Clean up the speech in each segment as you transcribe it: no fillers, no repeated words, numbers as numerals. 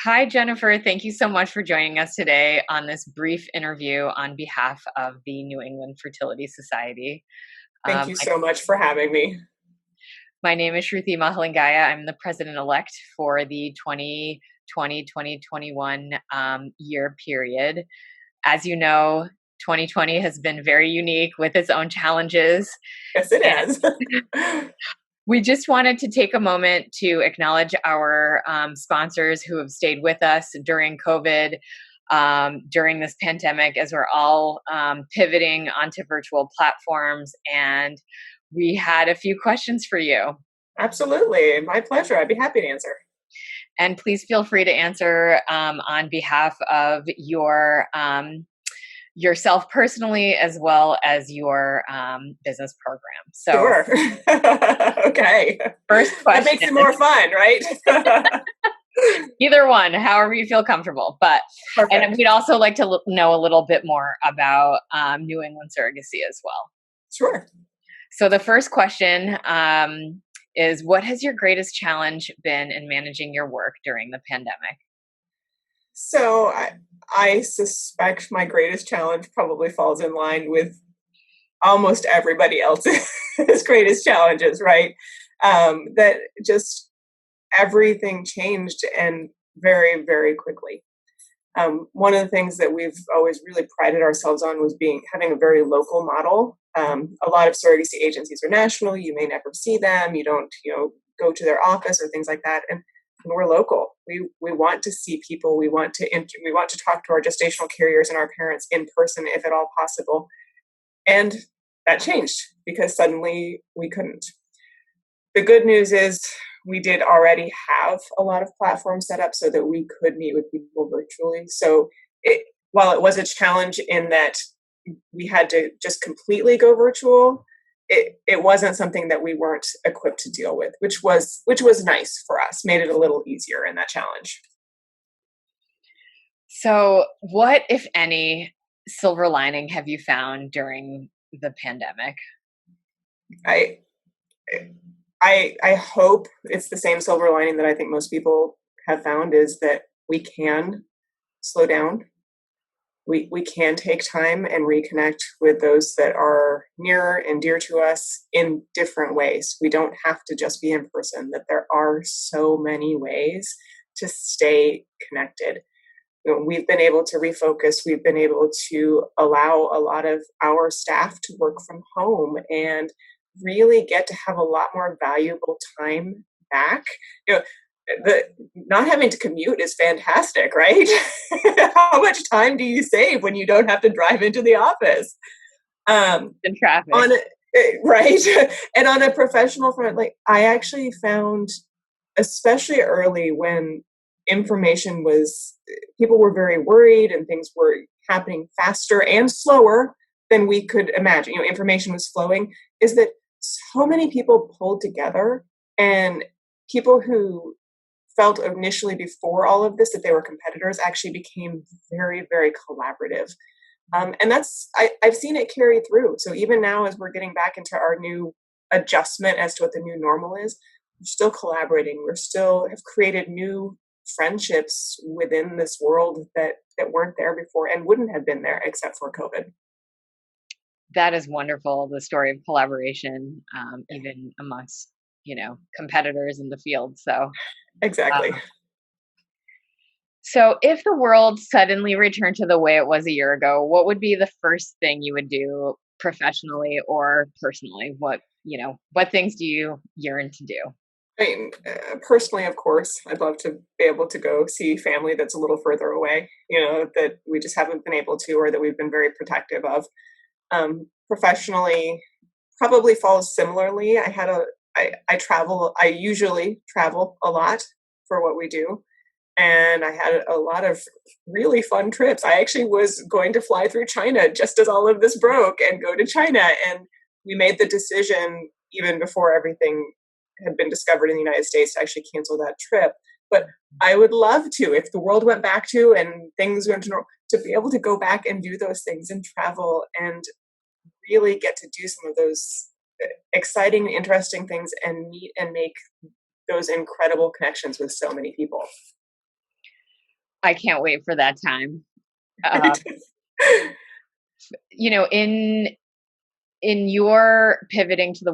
Hi, Jennifer. Thank you so much for joining us today on this brief interview on behalf of the New England Fertility Society. Thank you so much for having me. My name is Shruthi Mahalingaiah. I'm the president-elect for the 2020-2021 year period. As you know, 2020 has been very unique with its own challenges. Yes, it has. We just wanted to take a moment to acknowledge our sponsors who have stayed with us during COVID, during this pandemic, as we're all pivoting onto virtual platforms. And we had a few questions for you. Absolutely. My pleasure. I'd be happy to answer. And please feel free to answer on behalf of yourself personally, as well as your business program. So, sure. Okay. First question. That makes it more fun, right? Either one, however you feel comfortable. But Perfect. And we'd also like to know a little bit more about New England Surrogacy as well. Sure. So the first question is, what has your greatest challenge been in managing your work during the pandemic? So I suspect my greatest challenge probably falls in line with almost everybody else's greatest challenges, right? That just everything changed and very, very quickly. One of the things that we've always really prided ourselves on was having a very local model. A lot of surrogacy agencies are national. You may never see them. You don't, go to their office or things like that. And we're local. We want to see people. We want to talk to our gestational carriers and our parents in person, if at all possible. And that changed because suddenly we couldn't. The good news is we did already have a lot of platforms set up so that we could meet with people virtually. So while it was a challenge in that we had to just completely go virtual, it wasn't something that we weren't equipped to deal with, which was nice for us, made it a little easier in that challenge. So what, if any, silver lining have you found during the pandemic? I hope it's the same silver lining that I think most people have found, is that we can slow down. We can take time and reconnect with those that are near and dear to us in different ways. We don't have to just be in person, that there are so many ways to stay connected. We've been able to refocus. We've been able to allow a lot of our staff to work from home and really get to have a lot more valuable time back. Not having to commute is fantastic, right? How much time do you save when you don't have to drive into the office? In traffic. Right. And on a professional front, I actually found, especially early when people were very worried and things were happening faster and slower than we could imagine. Information was flowing, is that so many people pulled together, and people who felt initially before all of this that they were competitors actually became very, very collaborative. And I've seen it carry through. So even now, as we're getting back into our new adjustment as to what the new normal is, we're still collaborating. We still have created new friendships within this world that weren't there before and wouldn't have been there except for COVID. That is wonderful. The story of collaboration, even amongst, competitors in the field. So exactly. So if the world suddenly returned to the way it was a year ago, what would be the first thing you would do professionally or personally? What things do you yearn to do? I mean, personally, of course, I'd love to be able to go see family that's a little further away, that we just haven't been able to, or that we've been very protective of. Professionally, probably falls similarly. I usually travel a lot for what we do. And I had a lot of really fun trips. I actually was going to fly through China just as all of this broke and go to China. And we made the decision even before everything had been discovered in the United States to actually cancel that trip. But I would love to, if the world went back to and things went to normal, to be able to go back and do those things and travel and really get to do some of those exciting, interesting things and meet and make those incredible connections with so many people. I can't wait for that time. Right? You know, in your pivoting to the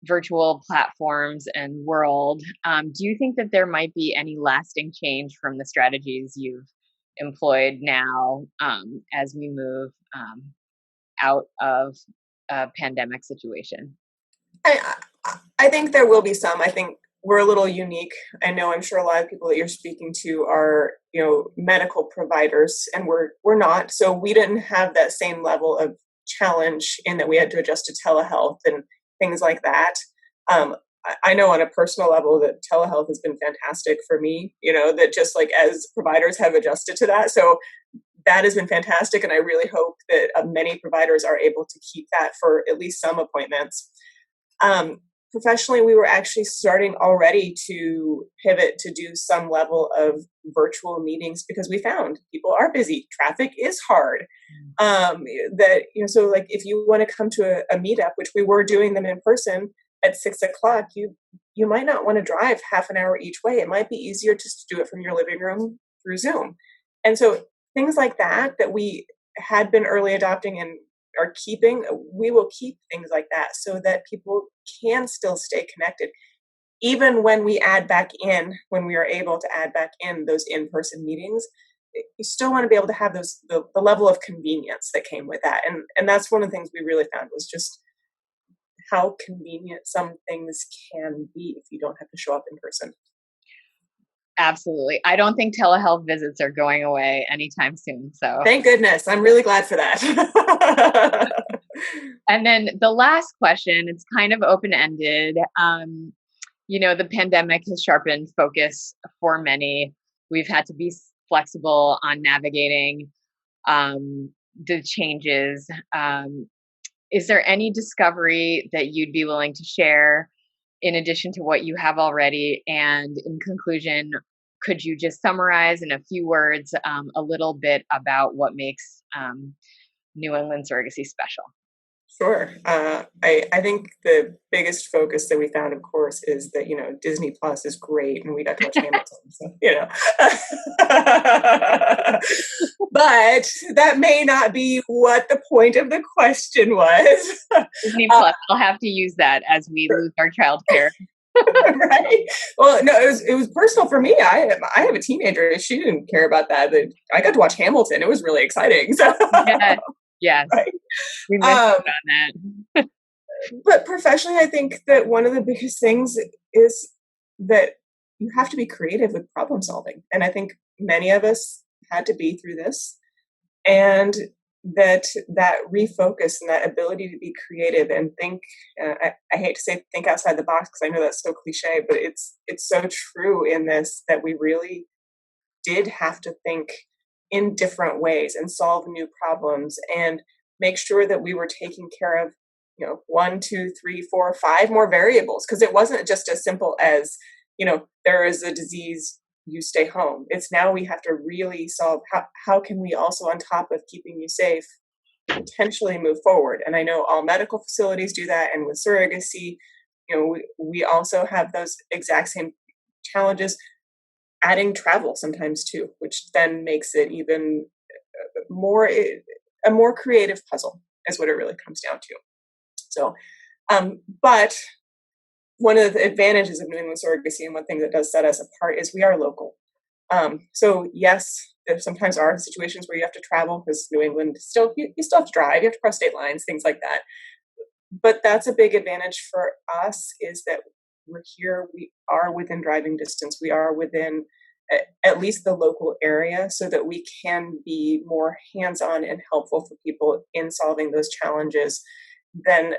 virtual platforms and world, do you think that there might be any lasting change from the strategies you've employed now, as we move out of a pandemic situation? I, I think there will be some. I think we're a little unique. I know I'm sure a lot of people that you're speaking to are, medical providers, and we're not. So we didn't have that same level of challenge in that we had to adjust to telehealth and things like that. I know on a personal level that telehealth has been fantastic for me, that just like as providers have adjusted to that. So that has been fantastic. And I really hope that many providers are able to keep that for at least some appointments. Professionally, we were actually starting already to pivot to do some level of virtual meetings because we found people are busy. Traffic is hard. So like if you want to come to a meetup, which we were doing them in person at 6 o'clock, you might not want to drive half an hour each way. It might be easier just to do it from your living room through Zoom. And so things like that we had been early adopting and are keeping, we will keep things like that so that people can still stay connected. Even when we are able to add back in those in-person meetings, you still want to be able to have the level of convenience that came with that. And that's one of the things we really found was just how convenient some things can be if you don't have to show up in person. Absolutely. I don't think telehealth visits are going away anytime soon. So thank goodness. I'm really glad for that. and then the last question, it's kind of open-ended. The pandemic has sharpened focus for many. We've had to be flexible on navigating the changes. Is there any discovery that you'd be willing to share in addition to what you have already? And in conclusion, could you just summarize in a few words a little bit about what makes New England Surrogacy special? Sure. I think the biggest focus that we found, of course, is that, Disney Plus is great and we got to watch Hamilton. So, but that may not be what the point of the question was. Disney Plus, I'll have to use that as we lose our childcare. Right. Well, no, it was personal for me. I have a teenager. She didn't care about that. I got to watch Hamilton. It was really exciting. So. Yes. Right. We missed out on that. But professionally, I think that one of the biggest things is that you have to be creative with problem solving. And I think many of us had to be through this. And that refocus and that ability to be creative and think, I hate to say think outside the box because I know that's so cliche, but it's so true in this that we really did have to think in different ways and solve new problems and make sure that we were taking care of 1, 2, 3, 4, 5 more variables, because it wasn't just as simple as there is a disease, you stay home. It's now we have to really solve how can we also, on top of keeping you safe, potentially move forward. And I know all medical facilities do that, and with surrogacy, we also have those exact same challenges, adding travel sometimes too, which then makes it even more a more creative puzzle is what it really comes down to. So, but one of the advantages of New England Surrogacy and one thing that does set us apart is we are local. So yes, there sometimes are situations where you have to travel because New England you still have to drive, you have to cross state lines, things like that. But that's a big advantage for us is that we're here, we are within driving distance, we are within at least the local area so that we can be more hands-on and helpful for people in solving those challenges than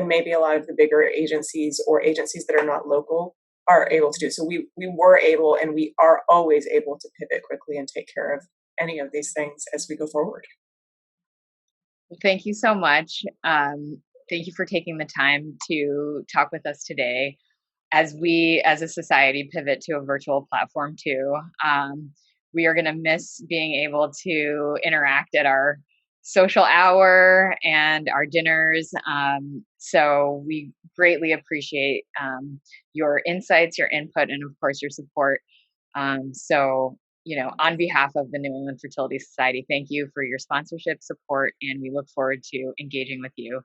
maybe a lot of the bigger agencies or agencies that are not local are able to do. So we were able and we are always able to pivot quickly and take care of any of these things as we go forward. Well, thank you so much. Thank you for taking the time to talk with us today. As we, as a society, pivot to a virtual platform too, we are going to miss being able to interact at our social hour and our dinners. So we greatly appreciate your insights, your input, and of course your support. So on behalf of the New England Fertility Society, thank you for your sponsorship support, and we look forward to engaging with you